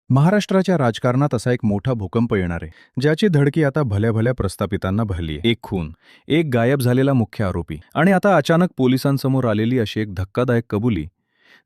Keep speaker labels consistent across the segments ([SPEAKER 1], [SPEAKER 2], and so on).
[SPEAKER 1] महाराष्ट्राच्या राजकारणात असा एक मोठा भूकंप येणार आहे, ज्याची धडकी आता भल्या भल्या प्रस्थापितांना भरली आहे. एक खून, एक गायब झालेला मुख्य आरोपी आणि आता अचानक पोलिसांसमोर आलेली अशी एक धक्कादायक कबुली,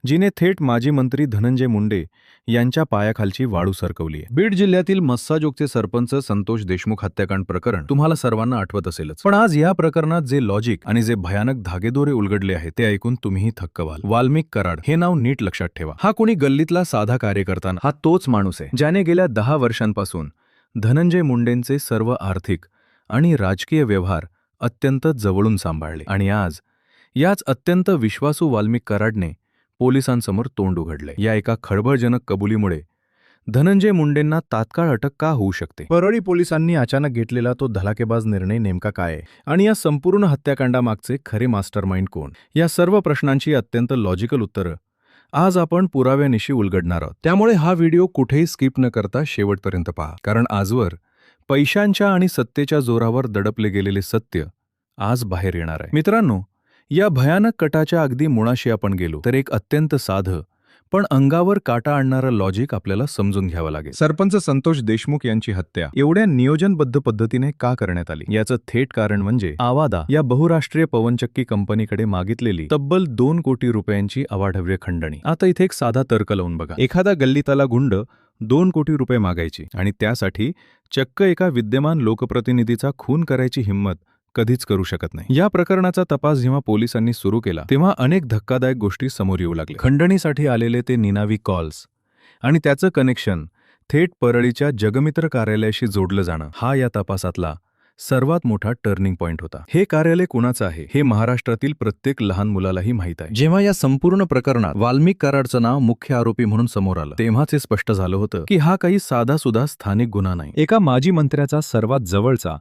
[SPEAKER 1] जिने थेट माजी मंत्री धनंजय मुंडे यांच्या पायाखालची वाळू सरकवली आहे. बीड जिल्ह्यातील मस्साजोगचे सरपंच संतोष देशमुख हत्याकांड प्रकरण तुम्हाला सर्वांना आठवत असेलच. पण आज या प्रकरणात जे लॉजिक आणि जे भयानक धागेदोरे उलगडले आहेत ते ऐकून तुम्हीही थक्क व्हाल. वाल्मिक कराड हे नाव नीट लक्षात ठेवा. हा कोणी गल्लीतला साधा कार्यकर्ता हा तोच माणूस आहे ज्याने गेल्या 10 वर्षांपासून धनंजय मुंडेंचे सर्व आर्थिक आणि राजकीय व्यवहार अत्यंत जवळून सांभाळले. आणि आज याच अत्यंत विश्वासू वाल्मिक कराडने पोलिसांसमोर तोंड उघडले. या एका खळबळजनक कबुलीमुळे धनंजय मुंडेंना तात्काळ अटक का होऊ शकते? परळी पोलिसांनी अचानक घेतलेला तो धलाकेबाज निर्णय नेमका काय आहे आणि या संपूर्ण हत्याकांडामागचे खरे मास्टरमाइंड कोण? या सर्व प्रश्नांची अत्यंत लॉजिकल उत्तरं आज आपण पुराव्यानिशी उलगडणार आहोत. त्यामुळे हा व्हिडिओ कुठेही स्किप न करता शेवटपर्यंत पहा, कारण आजवर पैशांच्या आणि सत्तेच्या जोरावर दडपले गेलेले सत्य आज बाहेर येणार आहे. मित्रांनो, या भयानक कटाच्या अगदी मुळाशी आपण गेलो तर एक अत्यंत साधं पण अंगावर काटा आणणारं लॉजिक आपल्याला समजून घ्यावं लागेल. सरपंच संतोष देशमुख यांची हत्या एवढ्या नियोजनबद्ध पद्धतीने का करण्यात आली याचं थेट कारण म्हणजे आवादा या बहुराष्ट्रीय पवनचक्की कंपनीकडे मागितलेली तब्बल 2 कोटी रुपयांची अवाढव्य खंडणी. आता इथे एक साधा तर्क लावून बघा. एखादा गल्लीतला गुंड 2 कोटी रुपये मागायची आणि त्यासाठी चक्क एका विद्यमान लोकप्रतिनिधीचा खून करायची हिंमत कधीच करू शकत नाही. या प्रकरणाचा तपास जेव्हा पोलिसांनी सुरू केला तेव्हा अनेक धक्कादायक गोष्टी समोर येऊ लागल्या. खंडणीसाठी आलेले ते निनावी कॉल्स आणि त्याचं कनेक्शन थेट परळीच्या जगमित्र कार्यालयाशी जोडलं जाणं हा या तपासातला सर्वात मोठा टर्निंग पॉइंट होता. हे कार्यालय कुणाचं आहे हे महाराष्ट्रातील प्रत्येक लहान मुलालाही माहीत आहे. जेव्हा या संपूर्ण प्रकरणात वाल्मिक कराडचं नाव मुख्य आरोपी म्हणून समोर आलं तेव्हाच हे स्पष्ट झालं होतं की हा काही साधासुधा स्थानिक गुन्हा नाही. एका माजी मंत्र्याचा सर्वात जवळचा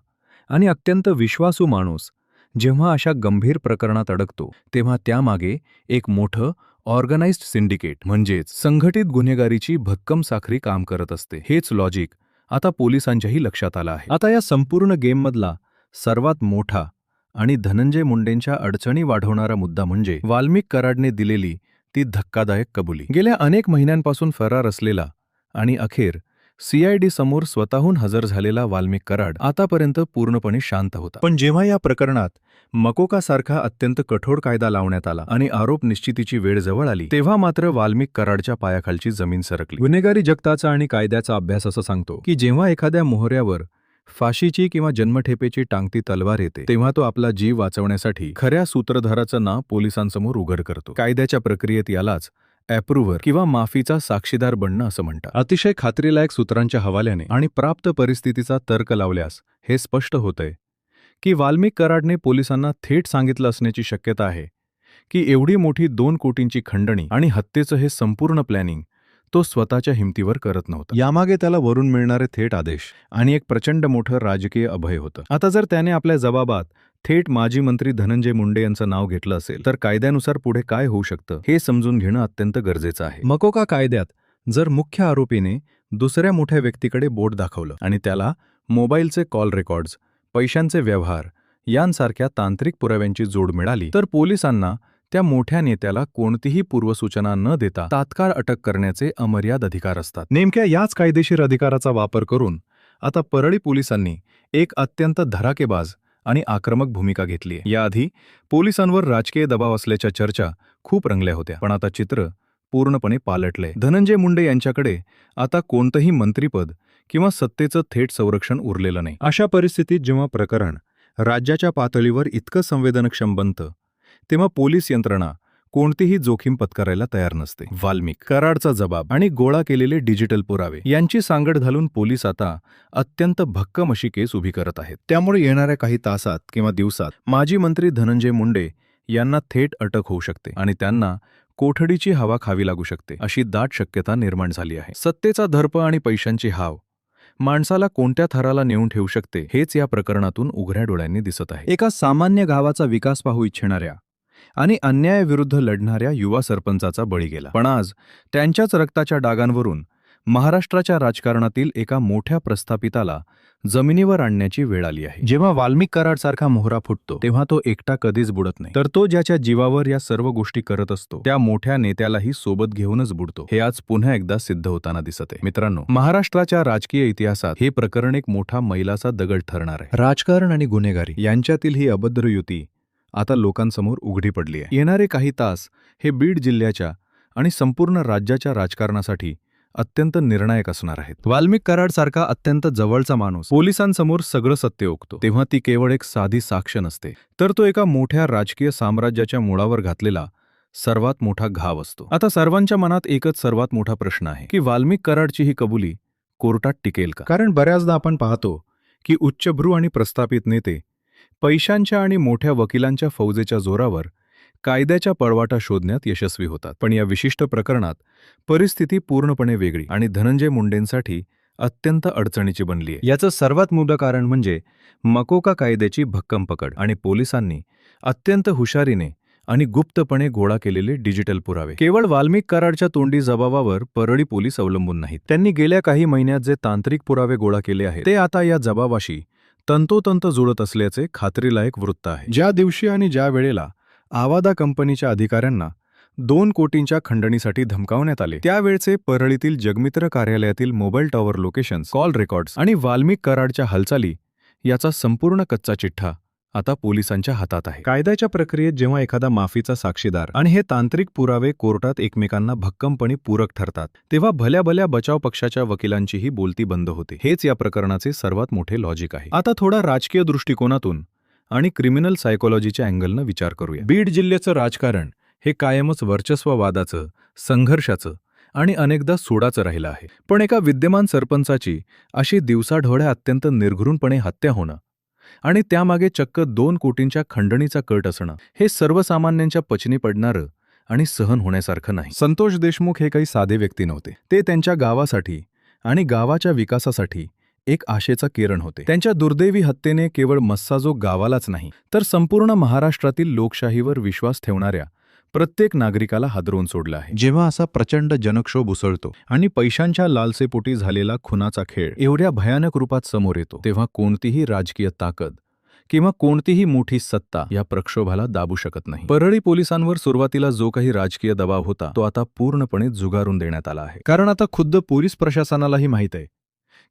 [SPEAKER 1] आणि अत्यंत विश्वासू माणूस जेव्हा अशा गंभीर प्रकरणात अडकतो तेव्हा त्यामागे एक मोठं ऑर्गनाइज्ड सिंडिकेट म्हणजेच संघटित गुन्हेगारीची भक्कम साखळी काम करत असते. हेच लॉजिक आता पोलिसांच्याही लक्षात आलं आहे. आता या संपूर्ण गेममधला सर्वात मोठा आणि धनंजय मुंडेंच्या अडचणी वाढवणारा मुद्दा म्हणजे वाल्मिक कराडने दिलेली ती धक्कादायक कबुली. गेल्या अनेक महिन्यांपासून फरार असलेला आणि अखेर CID समोर स्वतःहून हजर झालेला वाल्मिक कराड आतापर्यंत पूर्णपणे शांत होता. पण जेव्हा या प्रकरणात मकोकासारखा अत्यंत कठोर कायदा लावण्यात आला आणि आरोप निश्चितीची वेळ जवळ आली तेव्हा मात्र वाल्मिक कराडच्या पायाखालची जमीन सरकली. गुन्हेगारी जगताचा आणि कायद्याचा अभ्यास असं सांगतो की जेव्हा एखाद्या मोहऱ्यावर फाशीची किंवा जन्मठेपेची टांगती तलवार येते तेव्हा तो आपला जीव वाचवण्यासाठी खऱ्या सूत्रधाराचं नाव पोलिसांसमोर उघड करतो. कायद्याच्या प्रक्रियेत यालाच अप्रूव्हर किंवा माफीचा साक्षीदार बनणं असं म्हणतात. अतिशय खात्रीलायक सूत्रांच्या हवाल्याने आणि प्राप्त परिस्थितीचा तर्क लावल्यास हे स्पष्ट होतंय की वाल्मिक कराडने पोलिसांना थेट सांगितलं असण्याची शक्यता आहे की एवढी मोठी 2 कोटींची खंडणी आणि हत्येचं हे संपूर्ण प्लॅनिंग तो स्वतःच्या हिमतीवर करत नव्हता. यामागे त्याला वरून मिळणारे थेट आदेश आणि एक प्रचंड मोठं राजकीय अभय होतं. आता जर त्याने आपल्या जबाबात थेट माजी मंत्री धनंजय मुंडे यांचं नाव घेतलं असेल तर कायद्यानुसार पुढे काय होऊ शकतं हे समजून घेणं अत्यंत गरजेचं आहे. मकोका कायद्यात जर मुख्य आरोपीने दुसऱ्या मोठ्या व्यक्तीकडे बोट दाखवलं आणि त्याला मोबाईलचे कॉल रेकॉर्ड्स, पैशांचे व्यवहार यांसारख्या तांत्रिक पुराव्यांची जोड मिळाली तर पोलिसांना त्या मोठ्या नेत्याला कोणतीही पूर्वसूचना न देता तात्काळ अटक करण्याचे अमर्याद अधिकार असतात. नेमक्या याच कायदेशीर अधिकाराचा वापर करून आता परळी पोलिसांनी एक अत्यंत धडाकेबाज आणि आक्रमक भूमिका घेतली आहे. याआधी पोलिसांवर राजकीय दबाव असल्याच्या चर्चा खूप रंगल्या होत्या, पण आता चित्र पूर्णपणे पालटलंय. धनंजय मुंडे यांच्याकडे आता कोणतंही मंत्रिपद किंवा सत्तेचं थेट संरक्षण उरलेलं नाही. अशा परिस्थितीत जेव्हा प्रकरण राज्याच्या पातळीवर इतकं संवेदनक्षम बनतं तेव्हा पोलीस यंत्रणा कोणतीही जोखीम पत्करायला तयार नसते. वाल्मिक कराडचा जबाब आणि गोळा केलेले डिजिटल पुरावे यांची सांगड घालून पोलीस आता अत्यंत भक्कम अशी केस उभी करत आहेत. त्यामुळे येणाऱ्या काही तासात किंवा दिवसात माजी मंत्री धनंजय मुंडे यांना थेट अटक होऊ शकते आणि त्यांना कोठडीची हवा खावी लागू शकते अशी दाट शक्यता निर्माण झाली आहे. सत्तेचा दर्प आणि पैशांची हाव माणसाला कोणत्या थराला नेऊन ठेवू शकते हेच या प्रकरणातून उघड्या डोळ्यांनी दिसत आहे. एका सामान्य गावाचा विकास पाहू इच्छिणाऱ्या आणि अन्यायाविरुद्ध लढणाऱ्या युवा सरपंचाचा बळी गेला. पण आज त्यांच्याच रक्ताच्या डागांवरून महाराष्ट्राच्या राजकारणातील एका मोठ्या प्रस्थापिताला जमिनीवर आणण्याची वेळ आली आहे. जेव्हा वाल्मिक कराडसारखा मोहरा फुटतो तेव्हा तो एकटा कधीच बुडत नाही, तर तो ज्याच्या जीवावर या सर्व गोष्टी करत असतो त्या मोठ्या नेत्यालाही सोबत घेऊनच बुडतो. हे आज पुन्हा एकदा सिद्ध होताना दिसत आहे. मित्रांनो, महाराष्ट्राच्या राजकीय इतिहासात हे प्रकरण एक मोठा मैलाचा दगड ठरणार आहे. राजकारण आणि गुन्हेगारी यांच्यातील ही अभद्र युती आता लोकांसमोर उघडी पडली आहे. येणारे काही तास हे बीड जिल्ह्याच्या आणि संपूर्ण राज्याच्या राजकारणासाठी अत्यंत निर्णायक असणार आहेत. वाल्मिक कराडसारखा अत्यंत जवळचा माणूस पोलिसांसमोर सगळं सत्य ओकतो तेव्हा ती केवळ एक साधी साक्ष नसते, तर तो एका मोठ्या राजकीय साम्राज्याच्या मुळावर घातलेला सर्वात मोठा घाव असतो. आता सर्वांच्या मनात एकच सर्वात मोठा प्रश्न आहे की वाल्मिक कराडची ही कबुली कोर्टात टिकेल का? कारण बऱ्याचदा आपण पाहतो की उच्चभ्रू आणि प्रस्थापित नेते पैशांच्या आणि मोठ्या वकिलांच्या फौजेच्या जोरावर कायद्याच्या पळवाटा शोधण्यात यशस्वी होतात. पण या विशिष्ट प्रकरणात परिस्थिती पूर्णपणे वेगळी आणि धनंजय मुंडेंसाठी अत्यंत अडचणीची बनली आहे. याचं सर्वात मोठं कारण म्हणजे मकोका कायद्याची भक्कम पकड आणि पोलिसांनी अत्यंत हुशारीने आणि गुप्तपणे गोळा केलेले डिजिटल पुरावे. केवळ वाल्मिक कराडच्या तोंडी जबाबावर परळी पोलीस अवलंबून नाहीत. त्यांनी गेल्या काही महिन्यात जे तांत्रिक पुरावे गोळा केले आहेत ते आता या जबाबाशी तंतोतंत जुळत असल्याचे खात्रीलायक वृत्त आहे. ज्या दिवशी आणि ज्या वेळेला आवादा कंपनीच्या अधिकाऱ्यांना 2 कोटींच्या खंडणीसाठी धमकावण्यात आले त्यावेळचे परळीतील जगमित्र कार्यालयातील mobile tower locations, call records आणि वाल्मिक कराडच्या हालचाली याचा संपूर्ण कच्चा चिठ्ठा आता पोलिसांच्या हातात आहे. कायद्याच्या प्रक्रियेत जेव्हा एखादा माफीचा साक्षीदार आणि हे तांत्रिक पुरावे कोर्टात एकमेकांना भक्कमपणे पूरक ठरतात तेव्हा भल्या भल्या बचाव पक्षाच्या वकिलांचीही बोलती बंद होते. हेच या प्रकरणाचे सर्वात मोठे लॉजिक आहे. आता थोडा राजकीय दृष्टिकोनातून आणि क्रिमिनल सायकोलॉजीच्या अँगलनं विचार करूया. बीड जिल्ह्याचं राजकारण हे कायमच वर्चस्ववादाचं, संघर्षाचं आणि अनेकदा सूडाचं राहिलं आहे. पण एका विद्यमान सरपंचाची अशी दिवसाढवळ्या अत्यंत निर्घृणपणे हत्या होणं आणि त्यामागे चक्क 2 कोटींच्या खंडणीचा कट असणं हे सर्वसामान्यांच्या पचनी पडणारं आणि सहन होण्यासारखं नाही. संतोष देशमुख हे काही साधे व्यक्ती नव्हते. ते त्यांच्या गावासाठी आणि गावाच्या विकासासाठी एक आशेचा किरण होते. त्यांच्या दुर्दैवी हत्येने केवळ मस्साजोग गावालाच नाही तर संपूर्ण महाराष्ट्रातील लोकशाहीवर विश्वास ठेवणाऱ्या प्रत्येक नागरिकाला हादरवून सोडलं आहे. जेव्हा असा प्रचंड जनक्षोभ उसळतो आणि पैशांच्या लालसेपोटी झालेला खुनाचा खेळ एवढ्या भयानक रूपात समोर येतो तेव्हा कोणतीही राजकीय ताकद किंवा कोणतीही मोठी सत्ता या प्रक्षोभाला दाबू शकत नाही. परळी पोलिसांवर सुरुवातीला जो काही राजकीय दबाव होता तो आता पूर्णपणे झुगारून देण्यात आला आहे. कारण आता खुद्द पोलीस प्रशासनालाही माहीत आहे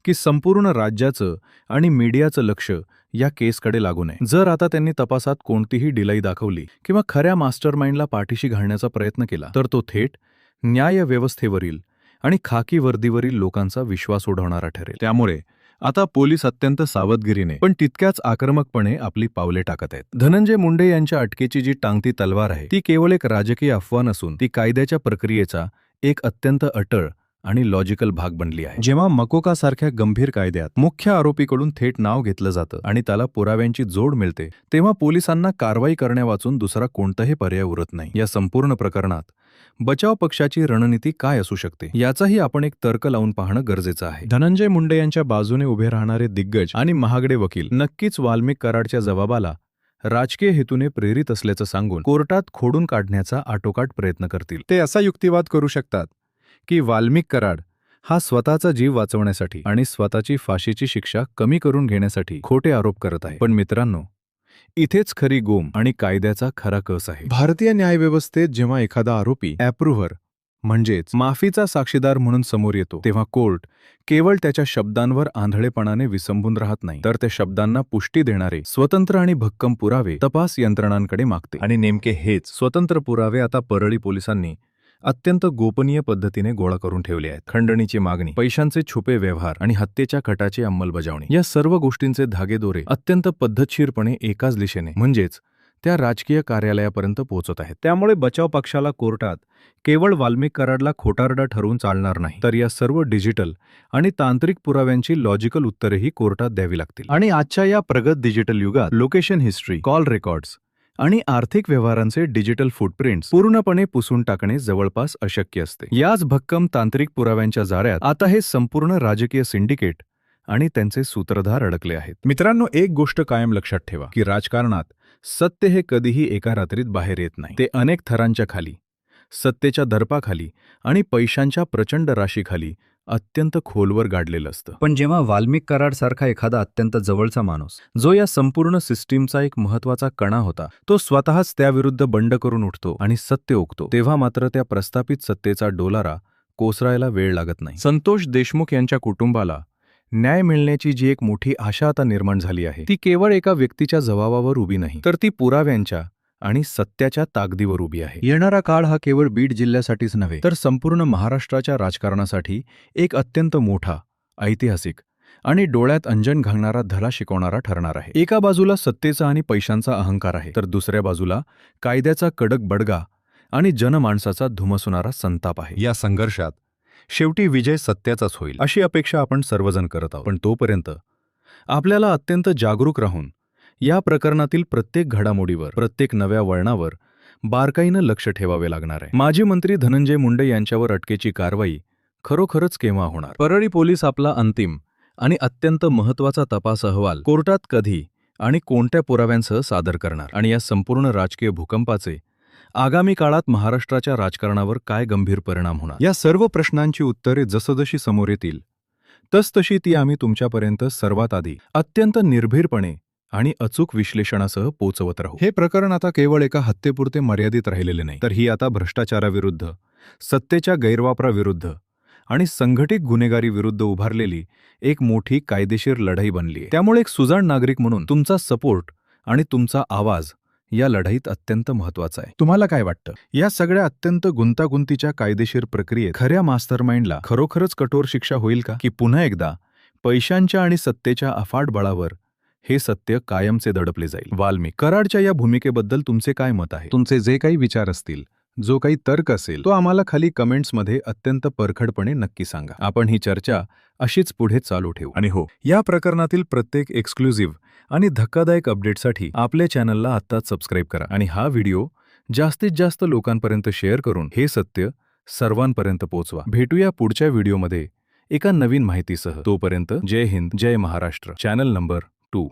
[SPEAKER 1] की संपूर्ण राज्याचं आणि मीडियाचं लक्ष या केसकडे लागू नये. जर आता त्यांनी तपासात कोणतीही डिलाई दाखवली किंवा खऱ्या मास्टरमाइंडला पाठीशी घालण्याचा प्रयत्न केला तर तो थेट न्यायव्यवस्थेवरील आणि खाकी वर्दीवरील लोकांचा विश्वास उडवणारा ठरेल. त्यामुळे आता पोलीस अत्यंत सावधगिरीने पण तितक्याच आक्रमकपणे आपली पावले टाकत आहेत. धनंजय मुंडे यांच्या अटकेची जी टांगती तलवार आहे ती केवळ एक राजकीय अफवा नसून ती कायद्याच्या प्रक्रियेचा एक अत्यंत अटळ आणि लॉजिकल भाग बनली आहे. जेव्हा मकोकासारख्या गंभीर कायद्यात मुख्य आरोपीकडून थेट नाव घेतलं जातं आणि त्याला पुराव्यांची जोड मिळते तेव्हा पोलिसांना कारवाई करण्यावाचून दुसरा कोणताही पर्याय उरत नाही. या संपूर्ण प्रकरणात बचाव पक्षाची रणनीती काय असू शकते याचाही आपण एक तर्क लावून पाहणं गरजेचं आहे. धनंजय मुंडे यांच्या बाजूने उभे राहणारे दिग्गज आणि महागडे वकील नक्कीच वाल्मिक कराडच्या जबाबाला राजकीय हेतूने प्रेरित असल्याचं सांगून कोर्टात खोडून काढण्याचा आटोकाट प्रयत्न करतील. ते असा युक्तिवाद करू शकतात की वाल्मिक कराड हा स्वतःचा जीव वाचवण्यासाठी आणि स्वतःची फाशीची शिक्षा कमी करून घेण्यासाठी खोटे आरोप करत आहे. पण मित्रांनो, इथेच खरी गोम आणि कायद्याचा खरा कस आहे. भारतीय न्यायव्यवस्थेत जेव्हा एखादा आरोपी ॲप्रूव्हर म्हणजेच माफीचा साक्षीदार म्हणून समोर येतो तेव्हा कोर्ट केवळ त्याच्या शब्दांवर आंधळेपणाने विसंबून राहत नाही तर त्या शब्दांना पुष्टी देणारे स्वतंत्र आणि भक्कम पुरावे तपास यंत्रणांकडे मागते. आणि नेमके हेच स्वतंत्र पुरावे आता परळी पोलिसांनी अत्यंत गोपनीय पद्धतीने गोळा करून ठेवले आहेत. खंडणीची मागणी, पैशांचे छुपे व्यवहार आणि हत्येच्या कटाची अंमलबजावणी या सर्व गोष्टींचे धागेदोरे अत्यंत पद्धतशीरपणे एकाच दिशेने म्हणजेच त्या राजकीय कार्यालयापर्यंत पोहोचत आहेत. त्यामुळे बचाव पक्षाला कोर्टात केवळ वाल्मिक कराडला खोटारडा ठरवून चालणार नाही तर या सर्व डिजिटल आणि तांत्रिक पुराव्यांची लॉजिकल उत्तरेही कोर्टात द्यावी लागतील. आणि आजच्या या प्रगत डिजिटल युगात लोकेशन हिस्ट्री, कॉल रेकॉर्ड्स आणि आर्थिक व्यवहारांचे डिजिटल फुटप्रिंट्स पूर्णपणे पुसून टाकणे जवळपास अशक्य असते. याच भक्कम तांत्रिक पुराव्यांच्या जाळ्यात आता हे संपूर्ण राजकीय सिंडिकेट आणि त्यांचे सूत्रधार अडकले आहेत. मित्रांनो, एक गोष्ट कायम लक्षात ठेवा की राजकारणात सत्य हे कधीही एका रात्रीत बाहेर येत नाही. ते अनेक थरांच्या खाली, सत्तेच्या दर्पाखाली आणि पैशांच्या प्रचंड राशीखाली अत्यंत खोलवर गाडलेलं असतं.
[SPEAKER 2] पण जेव्हा वाल्मिक कराडसारखा एखादा अत्यंत जवळचा माणूस,
[SPEAKER 1] जो या संपूर्ण सिस्टीमचा एक महत्वाचा कणा होता, तो स्वतःच त्याविरुद्ध बंड करून उठतो आणि सत्य ओकतो, तेव्हा मात्र त्या प्रस्थापित सत्तेचा डोलारा कोसळायला वेळ लागत नाही. संतोष देशमुख यांच्या कुटुंबाला न्याय मिळण्याची जी एक मोठी आशा आता निर्माण झाली आहे, ती केवळ एका व्यक्तीच्या जबाबावर उभी नाही, तर ती पुराव्यांच्या आणि सत्याच्या ताकदीवर उभी आहे.
[SPEAKER 2] येणारा काळ हा केवळ बीड जिल्ह्यासाठीच नव्हे,
[SPEAKER 1] तर संपूर्ण महाराष्ट्राच्या राजकारणासाठी एक अत्यंत मोठा, ऐतिहासिक आणि डोळ्यात अंजन घालणारा धडा शिकवणारा ठरणार आहे. एका बाजूला सत्तेचा आणि पैशांचा अहंकार आहे, तर दुसऱ्या बाजूला कायद्याचा कडक बडगा आणि जनमानसाचा धुमसणारा संताप आहे. या संघर्षात शेवटी विजय सत्याचाच होईल अशी अपेक्षा आपण सर्वजण करत आहोत. पण तोपर्यंत आपल्याला अत्यंत जागरूक राहून या प्रकरणातील प्रत्येक घडामोडीवर, प्रत्येक नव्या वळणावर बारकाईनं लक्ष ठेवावे लागणार आहे. माजी मंत्री धनंजय मुंडे यांच्यावर अटकेची कारवाई खरोखरच केव्हा होणार? परळी पोलीस आपला अंतिम आणि अत्यंत महत्त्वाचा तपास अहवाल कोर्टात कधी आणि कोणत्या पुराव्यांसह सादर करणार? आणि या संपूर्ण राजकीय भूकंपाचे आगामी काळात महाराष्ट्राच्या राजकारणावर काय गंभीर परिणाम होणार? या सर्व प्रश्नांची उत्तरे जसजशी समोर येतील तसतशी ती आम्ही तुमच्यापर्यंत सर्वात आधी अत्यंत निर्भीरपणे आणि अचूक विश्लेषणासह पोचवत राहू. हे प्रकरण आता केवळ एका हत्येपुरते मर्यादित राहिलेले नाही, तर ही आता भ्रष्टाचाराविरुद्ध, सत्तेच्या गैरवापराविरुद्ध आणि संघटित गुन्हेगारीविरुद्ध उभारलेली एक मोठी कायदेशीर लढाई बनली आहे. त्यामुळे एक सुजाण नागरिक म्हणून तुमचा सपोर्ट आणि तुमचा आवाज या लढाईत अत्यंत महत्वाचा आहे. तुम्हाला काय वाटतं? या सगळ्या अत्यंत गुंतागुंतीच्या कायदेशीर प्रक्रियेत खऱ्या मास्टरमाइंडला खरोखरच कठोर शिक्षा होईल का? की पुन्हा एकदा पैशांच्या आणि सत्तेच्या अफाट बळावर हे सत्य कायमचे दडपले जाईल? वाल्मिक कराडच्या या भूमिकेबद्दल तुमचे काय मत आहे? तुमचे जे काही विचार असतील, जो काही तर्क असेल, तो आम्हाला खाली कमेंट्समध्ये अत्यंत परखडपणे नक्की सांगा. आपण ही चर्चा अशीच पुढे चालू ठेवू. आणि हो, या प्रकरणातील प्रत्येक एक्सक्लुझिव्ह आणि धक्कादायक अपडेटसाठी आपल्या चॅनलला आत्ताच सबस्क्राईब करा आणि हा व्हिडिओ जास्तीत जास्त लोकांपर्यंत शेअर करून हे सत्य सर्वांपर्यंत पोहोचवा. भेटूया पुढच्या व्हिडिओमध्ये एका नवीन माहितीसह. तोपर्यंत जय हिंद, जय महाराष्ट्र. Channel number 2.